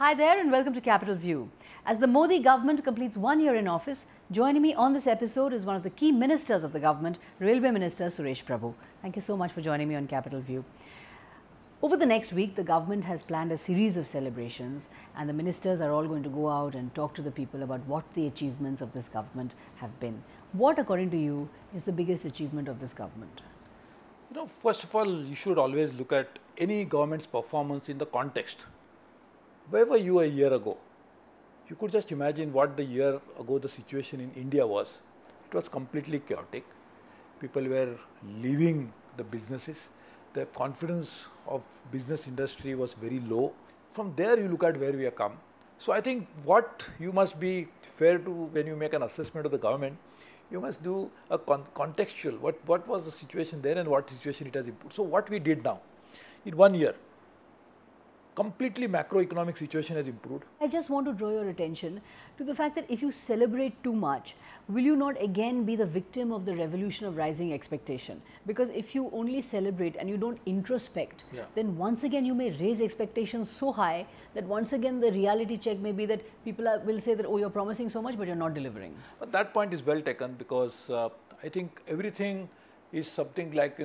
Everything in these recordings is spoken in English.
Hi there and welcome to Capital View. As the Modi government completes 1 year in office, joining me on this episode is one of the key ministers of the government, Railway Minister Suresh Prabhu. Thank you so much for joining me on Capital View. Over the next week, the government has planned a series of celebrations and the ministers are all going to go out and talk to the people about what the achievements of this government have been. What, according to you, is the biggest achievement of this government? First of all, you should always look at any government's performance in the context. Wherever you were a year ago, you could just imagine what the year ago the situation in India was. It was completely chaotic. People were leaving the businesses. The confidence of business industry was very low. From there, you look at where we have come. So I think what you must be fair to when you make an assessment of the government, you must do a contextual. What was the situation then and what situation it has improved. So what we did now, in 1 year, completely macroeconomic situation has improved. I just want to draw your attention to the fact that if you celebrate too much, will you not again be the victim of the revolution of rising expectation? Because if you only celebrate and you don't introspect, then once again you may raise expectations so high that once again the reality check may be that people will say that, oh, you're promising so much but you're not delivering. But that point is well taken because I think everything is something like,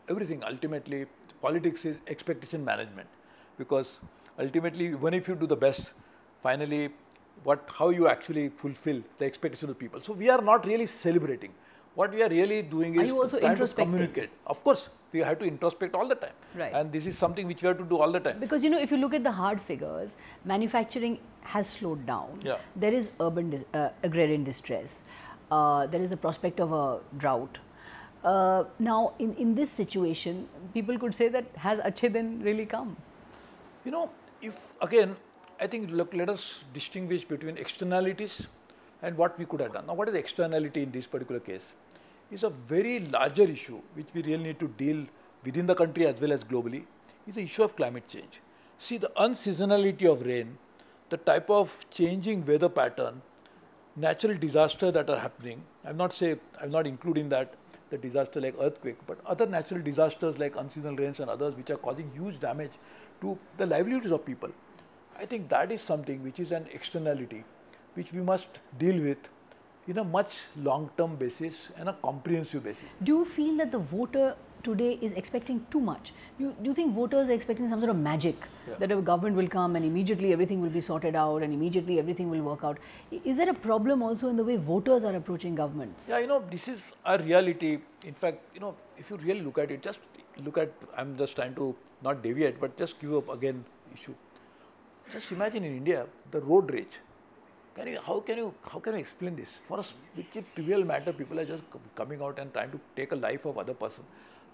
everything ultimately, politics is expectation management. Because ultimately, even if you do the best, finally, how you actually fulfill the expectations of the people. So we are not really celebrating. What we are really doing is trying to communicate. Of course, we have to introspect all the time. Right. And this is something which we have to do all the time. Because, if you look at the hard figures, manufacturing has slowed down. Yeah. There is agrarian distress. There is a prospect of a drought. Now, in this situation, people could say that has Achhe Din really come? If again, I think let us distinguish between externalities and what we could have done. Now, what is externality in this particular case? Is a very larger issue which we really need to deal within the country as well as globally, is the issue of climate change. See, the unseasonality of rain, the type of changing weather pattern, natural disasters that are happening. I'm not including that the disaster like earthquake, but other natural disasters like unseasonal rains and others which are causing huge damage to the livelihoods of people. I think that is something which is an externality which we must deal with in a much long-term basis and a comprehensive basis. Do you feel that the voter today is expecting too much? Do you think voters are expecting some sort of magic, that a government will come and immediately everything will be sorted out and immediately everything will work out? Is there a problem also in the way voters are approaching governments? Yeah, this is a reality. In fact, if you really look at it, just look at, I'm just trying to not deviate, but just give up again issue. Just imagine in India, the road rage. How can you explain this? For us, which is trivial matter, people are just coming out and trying to take a life of other person.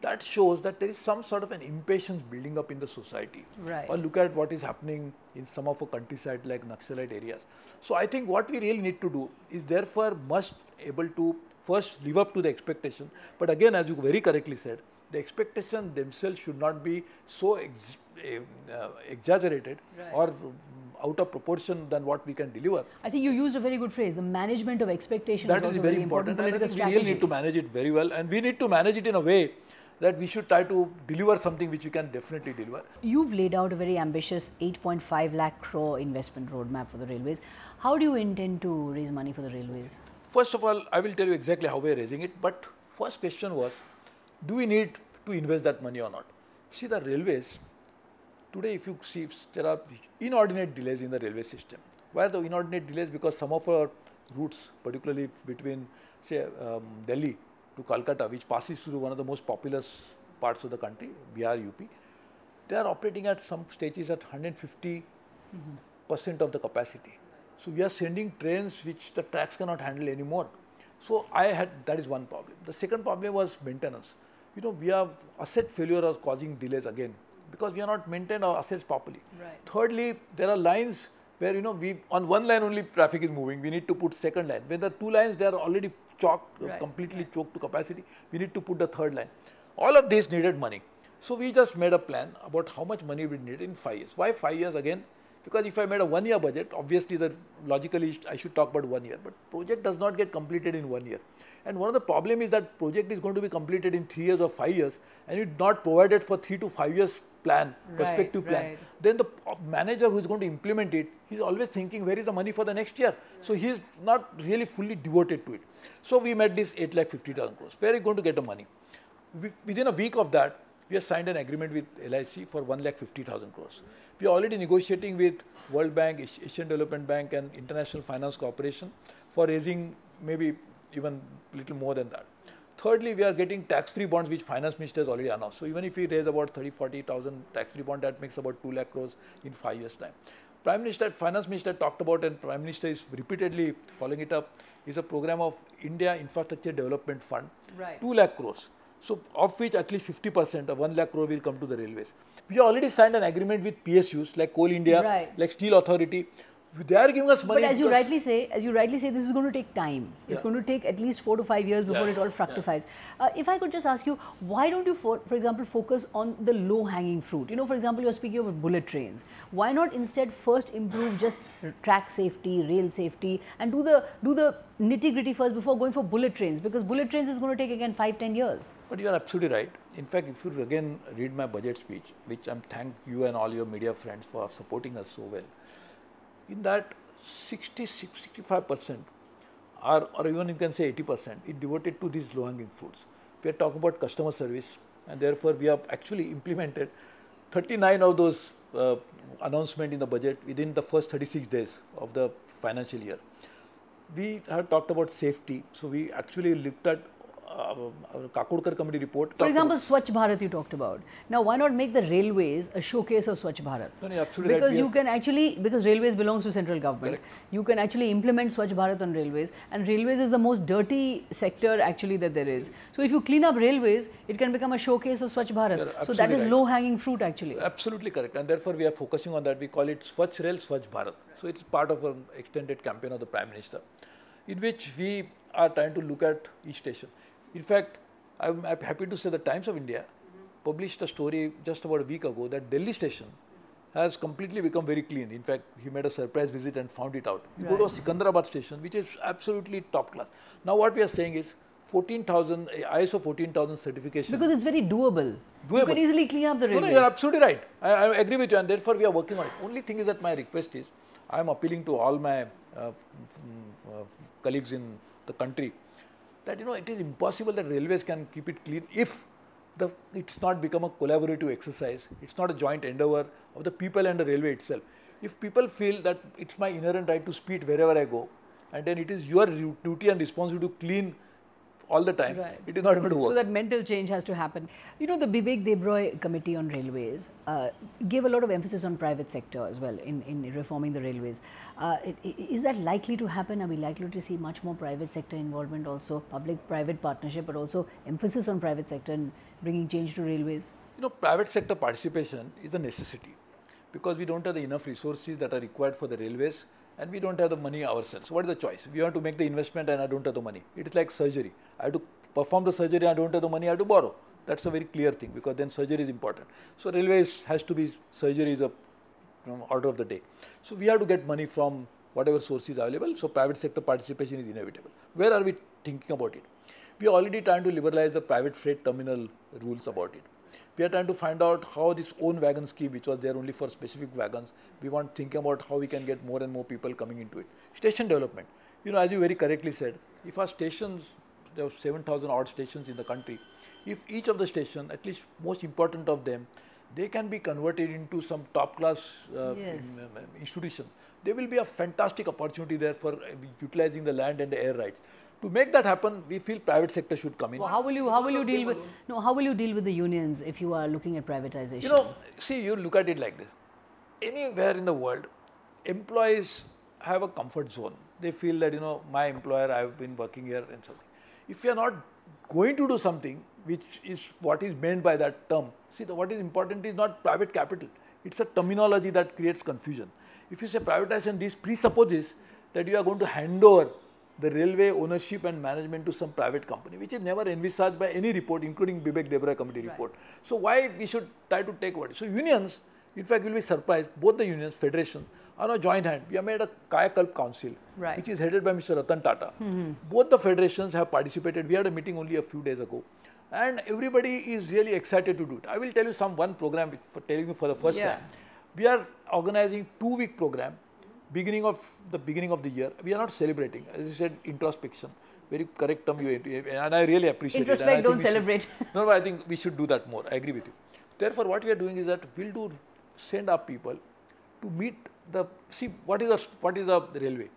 That shows that there is some sort of an impatience building up in the society. Right. Or look at what is happening in some of our countryside like Naxalite areas. So I think what we really need to do is therefore must able to first live up to the expectation. But again, as you very correctly said, the expectations themselves should not be so exaggerated or out of proportion than what we can deliver. I think you used a very good phrase. The management of expectations that is also very important. And I think we really need to manage it very well, and we need to manage it in a way that we should try to deliver something which we can definitely deliver. You've laid out a very ambitious 8.5 lakh crore investment roadmap for the railways. How do you intend to raise money for the railways? First of all, I will tell you exactly how we are raising it. But first question was, do we need to invest that money or not? See, the railways, today if you see, there are inordinate delays in the railway system. Why are the inordinate delays? Because some of our routes, particularly between, say, Delhi to Calcutta, which passes through one of the most populous parts of the country, Bihar, UP, they are operating at some stages at 150% of the capacity. So we are sending trains which the tracks cannot handle anymore. So that is one problem. The second problem was maintenance. We have asset failure are causing delays again because we are not maintained our assets properly. Right. Thirdly, there are lines where we on one line only traffic is moving. We need to put second line. When there are two lines, they are already choked, completely choked to capacity. We need to put the third line. All of this needed money. So we just made a plan about how much money we need in 5 years. Why 5 years again? Because if I made a 1 year budget, obviously logically I should talk about 1 year, but project does not get completed in 1 year. And one of the problem is that project is going to be completed in 3 years or 5 years, and it's not provided for 3 to 5 years plan, prospective plan, right. then the manager who is going to implement it, he's always thinking where is the money for the next year. So he's not really fully devoted to it. So we met this 8,50,000 crores. Where are you going to get the money? Within a week of that, we have signed an agreement with LIC for 1,50,000 crores. We are already negotiating with World Bank, Asian Development Bank and International Finance Corporation for raising maybe even little more than that. Thirdly, we are getting tax-free bonds which Finance Minister has already announced. So even if we raise about 30,000-40,000 tax-free bond, that makes about 2 lakh crores in 5 years' time. Finance Minister talked about, and Prime Minister is repeatedly following it up, is a program of India Infrastructure Development Fund, 2 lakh crores. So of which at least 50% of 1 lakh crore will come to the railways. We have already signed an agreement with PSUs like Coal India, like Steel Authority. They are giving us money. But as you rightly say, this is going to take time. It's going to take at least 4 to 5 years before it all fructifies. If I could just ask you, why don't you, for example, focus on the low-hanging fruit? You know, for example, you're speaking about bullet trains. Why not instead first improve just track safety, rail safety, and do the nitty-gritty first before going for bullet trains? Because bullet trains is going to take again 5-10 years. But you are absolutely right. In fact, if you again read my budget speech, which I'm thank you and all your media friends for supporting us so well. In that 65% or even you can say 80% is devoted to these low-hanging fruits. We are talking about customer service, and therefore we have actually implemented 39 of those announcements in the budget within the first 36 days of the financial year. We have talked about safety, so we actually looked at Kakodkar committee report. For example, Swachh Bharat you talked about. Now, why not make the railways a showcase of Swachh Bharat? No, absolutely because right. you can actually, because railways belongs to central government, you can actually implement Swachh Bharat on railways, and railways is the most dirty sector actually that there is. So if you clean up railways, it can become a showcase of Swachh Bharat. So that is low-hanging fruit actually. Absolutely correct, and therefore we are focusing on that. We call it Swachh Rail, Swachh Bharat. So it's part of an extended campaign of the Prime Minister, in which we are trying to look at each station. In fact, I'm happy to say the Times of India published a story just about a week ago that Delhi station has completely become very clean. In fact, he made a surprise visit and found it out. You go to a Sikandrabad station, which is absolutely top class. Now what we are saying is 14,000, ISO 14,000 certification. Because it's very doable. You can easily clean up the railways. No, you're absolutely right. I agree with you, and therefore we are working on it. Only thing is that my request is, I am appealing to all my colleagues in the country, that it is impossible that railways can keep it clean if it's not become a collaborative exercise. It's not a joint endeavor of the people and the railway itself. If people feel that it's my inherent right to speed wherever I go, and then it is your duty and responsibility to clean all the time, it is not going to work. So that mental change has to happen. You know, the Bibek Debroy Committee on Railways gave a lot of emphasis on private sector as well in reforming the railways. Is that likely to happen? Are we likely to see much more private sector involvement also, public-private partnership, but also emphasis on private sector and bringing change to railways? Private sector participation is a necessity because we don't have the enough resources that are required for the railways, and we don't have the money ourselves. So what is the choice? We want to make the investment and I don't have the money. It is like surgery. I have to perform the surgery, I don't have the money, I have to borrow. That's a very clear thing because then surgery is important. So railways has to be, surgery is a order of the day. So we have to get money from whatever source is available. So private sector participation is inevitable. Where are we thinking about it? We are already trying to liberalize the private freight terminal rules about it. We are trying to find out how this own wagon scheme, which was there only for specific wagons, we want thinking about how we can get more and more people coming into it. Station development. As you very correctly said, if our stations, there are 7,000 odd stations in the country, if each of the stations, at least most important of them, they can be converted into some top class institution, there will be a fantastic opportunity there for utilizing the land and the air rights. To make that happen, we feel private sector should come in. Well, how will you deal with the unions if you are looking at privatization? See, you look at it like this. Anywhere in the world, employees have a comfort zone. They feel that, my employer, I have been working here and something. If you are not going to do something, which is what is meant by that term, see, what is important is not private capital. It's a terminology that creates confusion. If you say privatization, this presupposes that you are going to hand over the railway ownership and management to some private company, which is never envisaged by any report, including Bibek Debroy Committee report. So why we should try to take what? So unions, in fact, will be surprised. Both the unions, federation, are on a joint hand. We have made a Kayakalp Council, which is headed by Mr. Ratan Tata. Both the federations have participated. We had a meeting only a few days ago, and everybody is really excited to do it. I will tell you one program for telling you for the first time. We are organizing 2-week program, beginning of the year. We are not celebrating. As you said, introspection. Very correct term, and I really appreciate it. Introspect, don't celebrate. No, I think we should do that more. I agree with you. Therefore, what we are doing is that we'll send our people to meet what is the railway?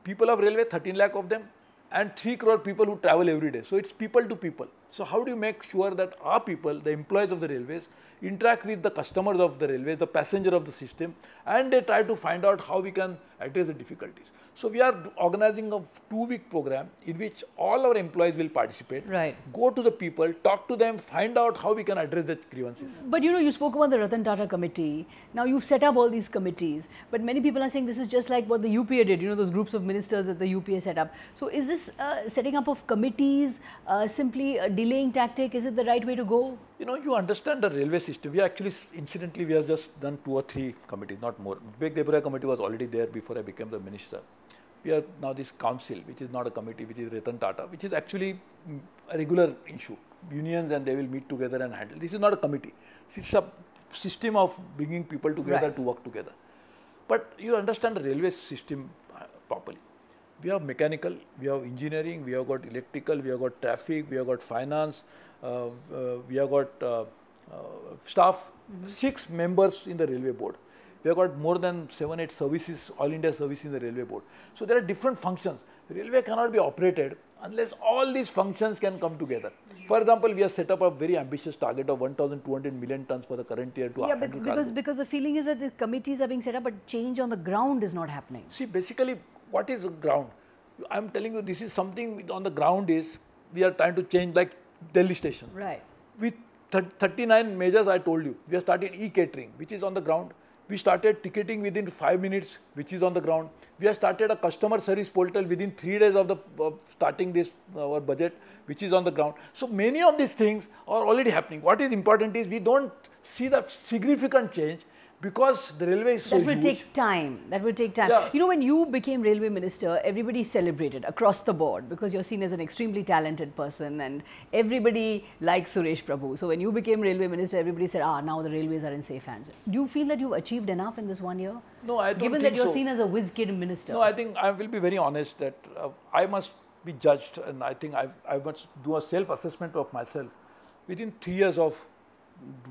People of railway, 13 lakh of them, and 3 crore people who travel every day. So it's people to people. So how do you make sure that our people, the employees of the railways, interact with the customers of the railways, the passenger of the system, and they try to find out how we can address the difficulties. So we are organizing a 2-week program in which all our employees will participate. Right. Go to the people, talk to them, find out how we can address the grievances. But you spoke about the Ratan Tata committee. Now you've set up all these committees, but many people are saying this is just like what the UPA did, those groups of ministers that the UPA set up. So is this setting up of committees simply a delaying tactic? Is it the right way to go? You understand the railway system. We actually, incidentally, we have just done 2 or 3 committees, not more. Big Deputy committee was already there before I became the minister. We are now this council, which is not a committee, which is Ratan Tata, which is actually a regular issue. Unions and they will meet together and handle. This is not a committee. It's a system of bringing people together to work together. But you understand the railway system properly. We have mechanical, we have engineering, we have got electrical, we have got traffic, we have got finance, we have got staff, 6 members in the railway board. We have got more than 7-8 services, all India services in the railway board. So there are different functions. The railway cannot be operated unless all these functions can come together. For example, we have set up a very ambitious target of 1,200 million tons for the current year to handle cargo. Because the feeling is that the committees are being set up, but change on the ground is not happening. See, basically, what is the ground? I am telling you, this is something on the ground is, we are trying to change like Delhi station. Right. With 39 measures I told you, we have started e-catering, which is on the ground. We started ticketing within 5 minutes, which is on the ground. We have started a customer service portal within 3 days of starting this our budget, which is on the ground. So many of these things are already happening. What is important is we don't see the significant change because the railway is so huge. That will take time. That will take time. Yeah. When you became railway minister, everybody celebrated across the board because you're seen as an extremely talented person and everybody likes Suresh Prabhu. So when you became railway minister, everybody said, now the railways are in safe hands. Do you feel that you've achieved enough in this 1 year? No, I don't Given think that you're so. seen as a whiz-kid minister. No, I think I will be very honest that I must be judged, and I think I must do a self-assessment of myself within 3 years of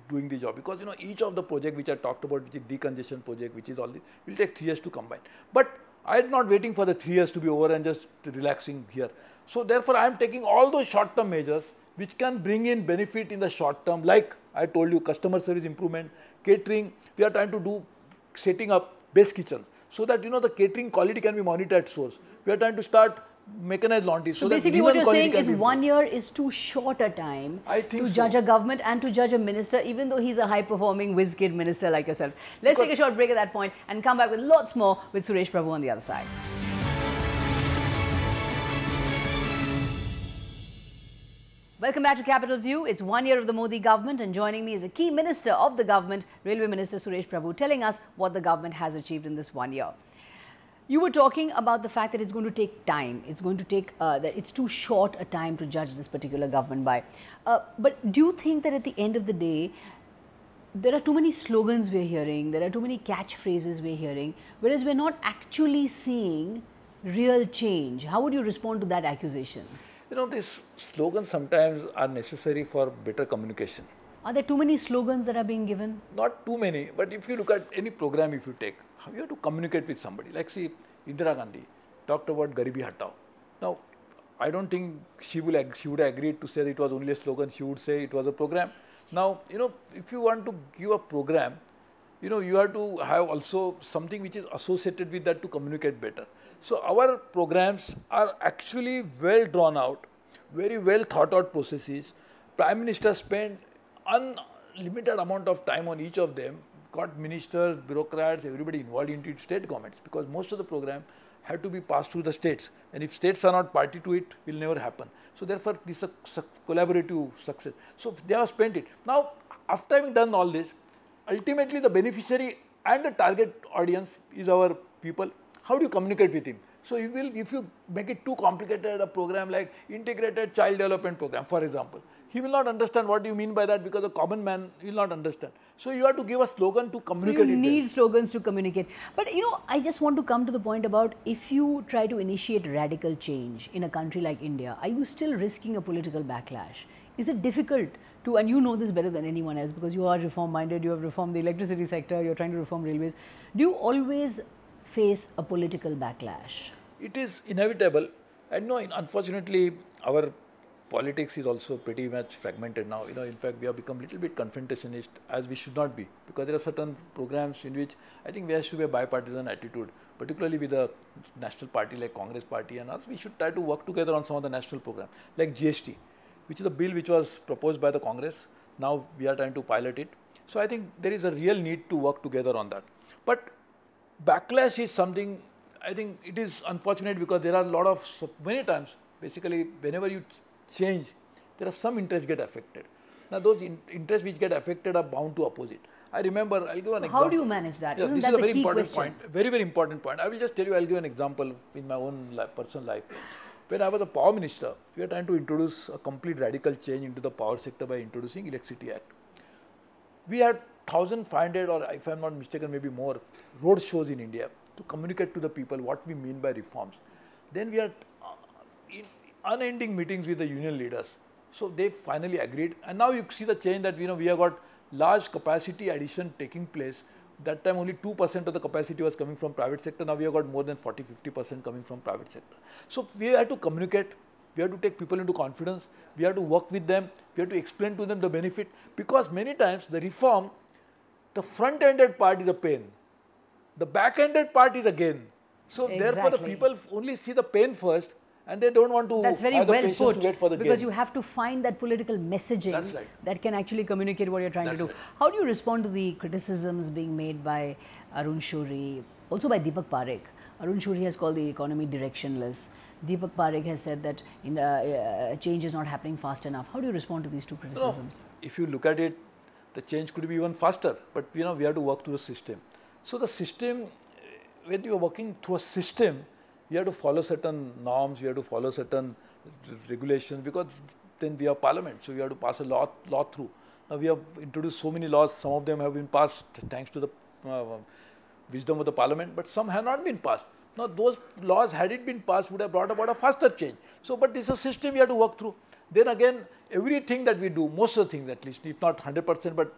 doing the job, because each of the project which I talked about, which is decongestion project, which is all this, will take 3 years to combine. But I am not waiting for the 3 years to be over and just relaxing here. So therefore, I am taking all those short-term measures which can bring in benefit in the short term, like I told you, customer service improvement, catering. We are trying to do setting up base kitchens so that the catering quality can be monitored at source. We are trying to start mechanized laundry. So basically what you're saying is 1 year is too short a time to judge a government and to judge a minister, even though he's a high-performing whiz-kid minister like yourself. Let's take a short break at that point and come back with lots more with Suresh Prabhu on the other side. Welcome back to Capital View. It's 1 year of the Modi government, and joining me is a key minister of the government, Railway Minister Suresh Prabhu, telling us what the government has achieved in this 1 year. You were talking about the fact that it's going to take time. It's going to take, that it's too short a time to judge this particular government by. But do you think that at the end of the day, there are too many slogans we're hearing, there are too many catchphrases we're hearing, whereas we're not actually seeing real change? How would you respond to that accusation? These slogans sometimes are necessary for better communication. Are there too many slogans that are being given? Not too many, but if you look at any program, if you take, you have to communicate with somebody. Like see, Indira Gandhi talked about Garibi Hatao. Now, I don't think she would have agreed to say that it was only a slogan. She would say it was a program. Now, if you want to give a program, you have to have also something which is associated with that to communicate better. So our programs are actually well drawn out, very well thought out processes. Prime Minister spent unlimited amount of time on each of them, got ministers, bureaucrats, everybody involved into it, state governments, because most of the program had to be passed through the states, and if states are not party to it, it will never happen. So therefore, this is a collaborative success. So they have spent it. Now, after having done all this, ultimately the beneficiary and the target audience is our people. How do you communicate with him? So if you make it too complicated, a program like integrated child development program, for example, he will not understand what you mean by that, because a common man will not understand. So you have to give a slogan to communicate. So you need slogans to communicate. But I just want to come to the point about, if you try to initiate radical change in a country like India, are you still risking a political backlash? Is it difficult to, and you know this better than anyone else because you are reform minded, you have reformed the electricity sector, you are trying to reform railways. Do you always face a political backlash? It is inevitable, and unfortunately, our politics is also pretty much fragmented now. In fact, we have become a little bit confrontationist, as we should not be, because there are certain programs in which I think there should be a bipartisan attitude, particularly with a national party like Congress party and us. We should try to work together on some of the national programs, like GST, which is a bill which was proposed by the Congress. Now we are trying to pilot it. So I think there is a real need to work together on that. But backlash is something, I think it is unfortunate, because there are a lot of, many times, basically whenever you change, there are some interests get affected. Now those interests which get affected are bound to oppose it. I remember, I'll give an example. How do you manage that? Yeah, Isn't this that is a the very key important question? point, very, very important point. I will just tell you, I'll give an example in my own personal life. When I was a power minister, we were trying to introduce a complete radical change into the power sector by introducing Electricity Act. We had 1,500, or if I am not mistaken, maybe more, road shows in India to communicate to the people what we mean by reforms. Then we had unending meetings with the union leaders. So they finally agreed, and now you see the change that we have got large capacity addition taking place. That time only 2% of the capacity was coming from private sector. Now we have got more than 40-50% coming from private sector. So we have to communicate, we have to take people into confidence, we have to work with them, we have to explain to them the benefit, because many times the reform, the front-ended part is a pain, the back-ended part is a gain. So therefore the people only see the pain first, and they don't want to That's very have the well patience put, to wait for the because gain. you have to find that political messaging that can actually communicate what you're trying to do. Right. How do you respond to the criticisms being made by Arun Shourie, also by Deepak Parekh? Arun Shourie has called the economy directionless. Deepak Parekh has said that change is not happening fast enough. How do you respond to these two criticisms? If you look at it, the change could be even faster, but we have to work through the system. So the system, when you are working through a system, you have to follow certain norms, you have to follow certain regulations, because then we have parliament, so we have to pass a law through. Now we have introduced so many laws, some of them have been passed thanks to the wisdom of the parliament, but some have not been passed. Now those laws, had it been passed, would have brought about a faster change. So, but this is a system we have to work through. Then again, everything that we do, most of the things at least, if not 100%, but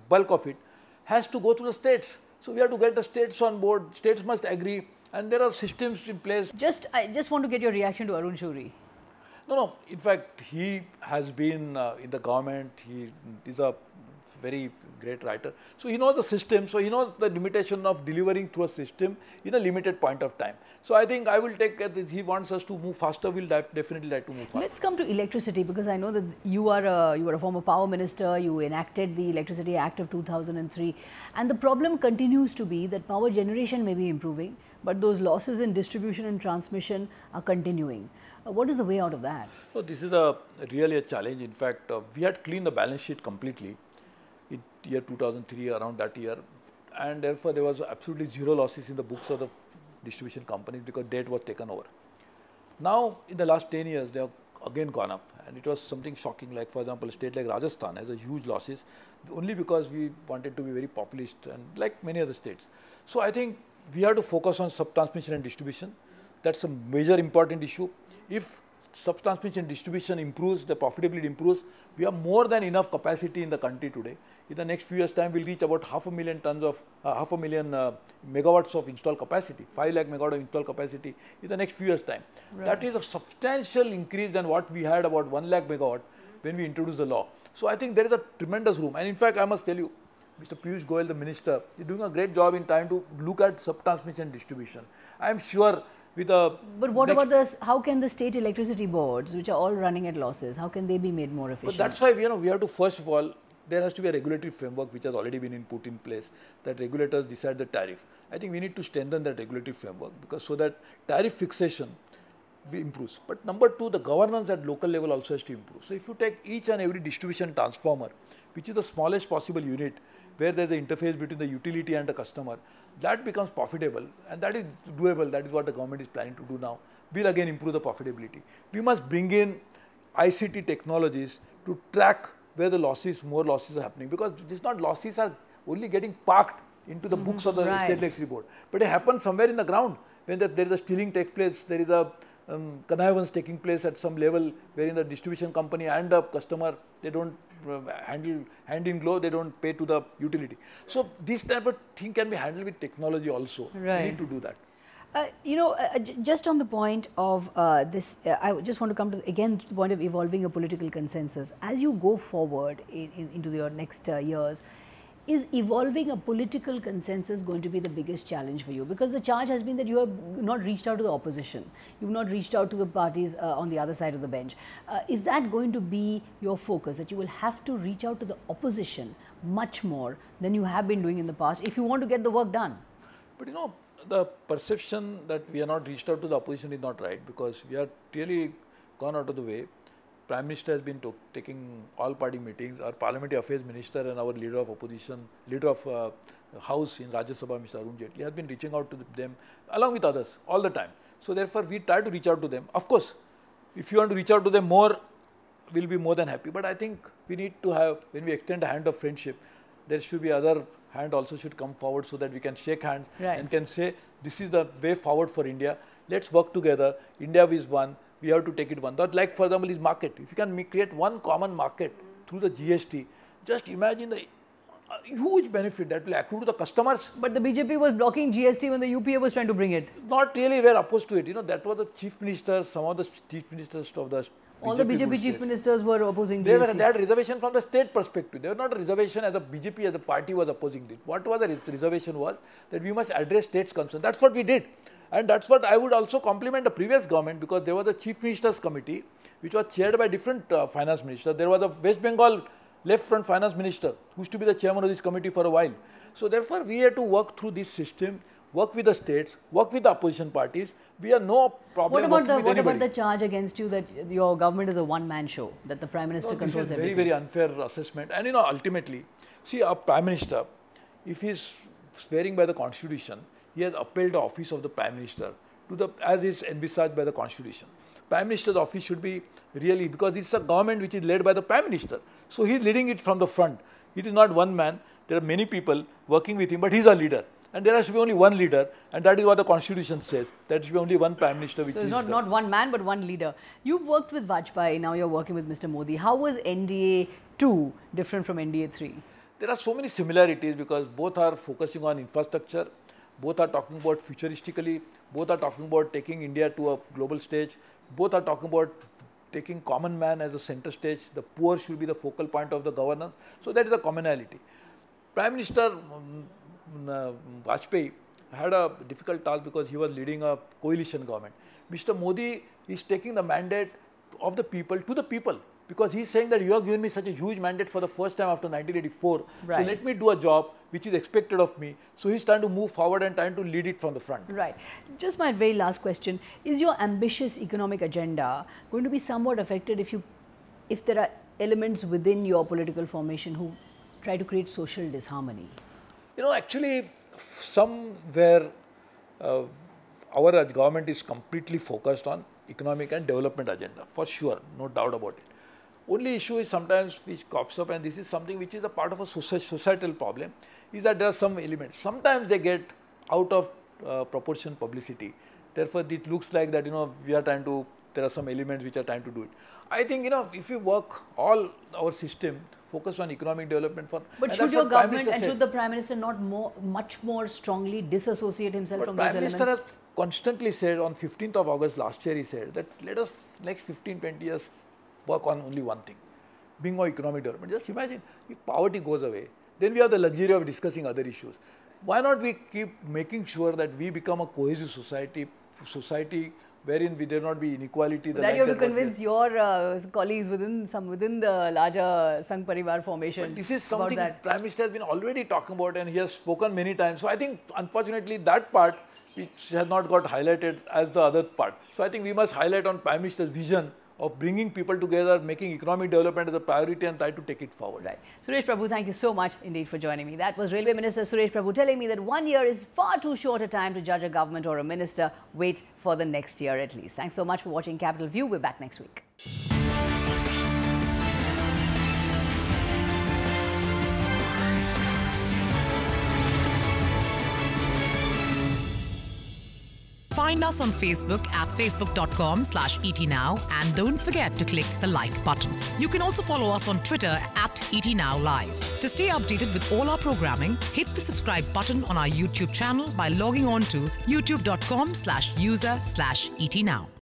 bulk of it, has to go through the states. So we have to get the states on board, states must agree, and there are systems in place. I just want to get your reaction to Arun Shourie. No, in fact, he has been in the government, he is a very great writer. So he knows the system, so he knows the limitation of delivering through a system in a limited point of time. So I think I will take, he wants us to move faster, we'll definitely like to move faster. Let's come to electricity, because I know that you were a former power minister, you enacted the Electricity Act of 2003, and the problem continues to be that power generation may be improving, but those losses in distribution and transmission are continuing. What is the way out of that? So this is really a challenge. In fact, we had cleaned the balance sheet completely in year 2003, around that year, and therefore there was absolutely zero losses in the books of the distribution companies, because debt was taken over. Now in the last 10 years they have again gone up, and it was something shocking. Like for example, a state like Rajasthan has a huge losses only because we wanted to be very populist, and like many other states. So I think we have to focus on sub-transmission and distribution. That's a major important issue. If sub-transmission distribution improves, the profitability improves, we have more than enough capacity in the country today. In the next few years' time, we'll reach about 500,000 tons of, 500,000 megawatts of installed capacity, 5 lakh megawatts of installed capacity in the next few years' time. Right. That is a substantial increase than what we had, about 1 lakh megawatt when we introduced the law. So I think there is a tremendous room. And in fact, I must tell you, Mr. Piyush Goyal, the minister, is doing a great job in trying to look at sub-transmission distribution. I am sure with a... But what about this? How can the state electricity boards, which are all running at losses, how can they be made more efficient? But that's why we have to, first of all, there has to be a regulatory framework which has already been put in place, that regulators decide the tariff. I think we need to strengthen that regulatory framework, because so that tariff fixation improves. But number two, the governance at local level also has to improve. So if you take each and every distribution transformer, which is the smallest possible unit, where there is an interface between the utility and the customer, that becomes profitable, and that is doable. That is what the government is planning to do now. Will again improve the profitability. We must bring in ICT technologies to track where the more losses are happening, because this not losses are only getting parked into the books of the State Electricity Board, but it happens somewhere in the ground. When there is a stealing takes place, there is a connivance taking place at some level, wherein the distribution company and the customer, they don't handle hand in glove, they don't pay to the utility. So this type of thing can be handled with technology also. Right. We need to do that. Just on the point of this, I just want to come to again to the point of evolving a political consensus. As you go forward into your next years, is evolving a political consensus going to be the biggest challenge for you? Because the charge has been that you have not reached out to the opposition. You've not reached out to the parties on the other side of the bench. Is that going to be your focus, that you will have to reach out to the opposition much more than you have been doing in the past if you want to get the work done? But the perception that we are not reached out to the opposition is not right, because we are really gone out of the way. Prime Minister has been taking all party meetings. Our Parliamentary Affairs Minister and our Leader of Opposition, Leader of House in Rajya Sabha, Mr. Arun Jaitley, has been reaching out to them along with others all the time. So therefore, we try to reach out to them. Of course, if you want to reach out to them more, we'll be more than happy. But I think we need to have, when we extend a hand of friendship, there should be other hand also should come forward, so that we can shake hands and can say, this is the way forward for India. Let's work together. India is one. We have to take it one. That, like for example, is market. If you can create one common market through the GST, just imagine the huge benefit that will accrue to the customers. But the BJP was blocking GST when the UPA was trying to bring it. Not really were opposed to it. That was the chief minister, some of the chief ministers of the all the BJP chief ministers were opposing GST. They had reservation from the state perspective. They were not a reservation as a BJP, as a party was opposing it. What was the reservation was that we must address state's concern. That's what we did. And that's what I would also compliment the previous government, because there was a Chief Minister's Committee which was chaired by different finance ministers. There was a West Bengal left front finance minister who used to be the chairman of this committee for a while. So therefore, we had to work through this system, work with the states, work with the opposition parties. We have no problem what about the charge against you that your government is a one-man show, that the Prime Minister controls everything? Very, very unfair assessment. And ultimately, see, our Prime Minister, if he is swearing by the Constitution, he has upheld the office of the Prime Minister to as is envisaged by the Constitution. Prime Minister's office should be really, because it's a government which is led by the Prime Minister. So he is leading it from the front. It is not one man. There are many people working with him, but he is a leader. And there has to be only one leader, and that is what the Constitution says. There should be only one Prime Minister. Which so it's not one man, but one leader. You've worked with Vajpayee, now you're working with Mr. Modi. How was NDA 2 different from NDA 3? There are so many similarities, because both are focusing on infrastructure. Both are talking about futuristically, both are talking about taking India to a global stage, both are talking about taking common man as a center stage. The poor should be the focal point of the governance. So that is a commonality. Prime Minister Vajpayee had a difficult task because he was leading a coalition government. Mr. Modi is taking the mandate of the people to the people, because he is saying that you have given me such a huge mandate for the first time after 1984. Right. So let me do a job which is expected of me. So he is trying to move forward and trying to lead it from the front. Right. Just my very last question. Is your ambitious economic agenda going to be somewhat affected if there are elements within your political formation who try to create social disharmony? Actually, somewhere our government is completely focused on economic and development agenda, for sure, no doubt about it. Only issue is sometimes which pops up, and this is something which is a part of a societal problem, is that there are some elements. Sometimes they get out of proportion publicity. Therefore, it looks like that, we are trying to, there are some elements which are trying to do it. I think, if you work all our system, focus on economic development for. But should your government and should the Prime Minister not much more strongly disassociate himself from those elements? Prime Minister has constantly said on 15th of August last year, he said that let us next 15-20 years work on only one thing, being of economic development. Just imagine if poverty goes away, then we have the luxury of discussing other issues. Why not we keep making sure that we become a cohesive society wherein there will not be inequality. That you have to convince your colleagues within the larger Sangh Parivar formation. But this is something Prime Minister has been already talking about, and he has spoken many times. So I think unfortunately that part which has not got highlighted as the other part. So I think we must highlight on Prime Minister's vision of bringing people together, making economic development as a priority and try to take it forward. Right. Suresh Prabhu, thank you so much indeed for joining me. That was Railway Minister Suresh Prabhu telling me that 1 year is far too short a time to judge a government or a minister. Wait for the next year at least. Thanks so much for watching Capital View. We're back next week. Find us on Facebook at facebook.com/etnow and don't forget to click the like button. You can also follow us on Twitter at etnowlive. To stay updated with all our programming, hit the subscribe button on our YouTube channel by logging on to youtube.com/user/etnow.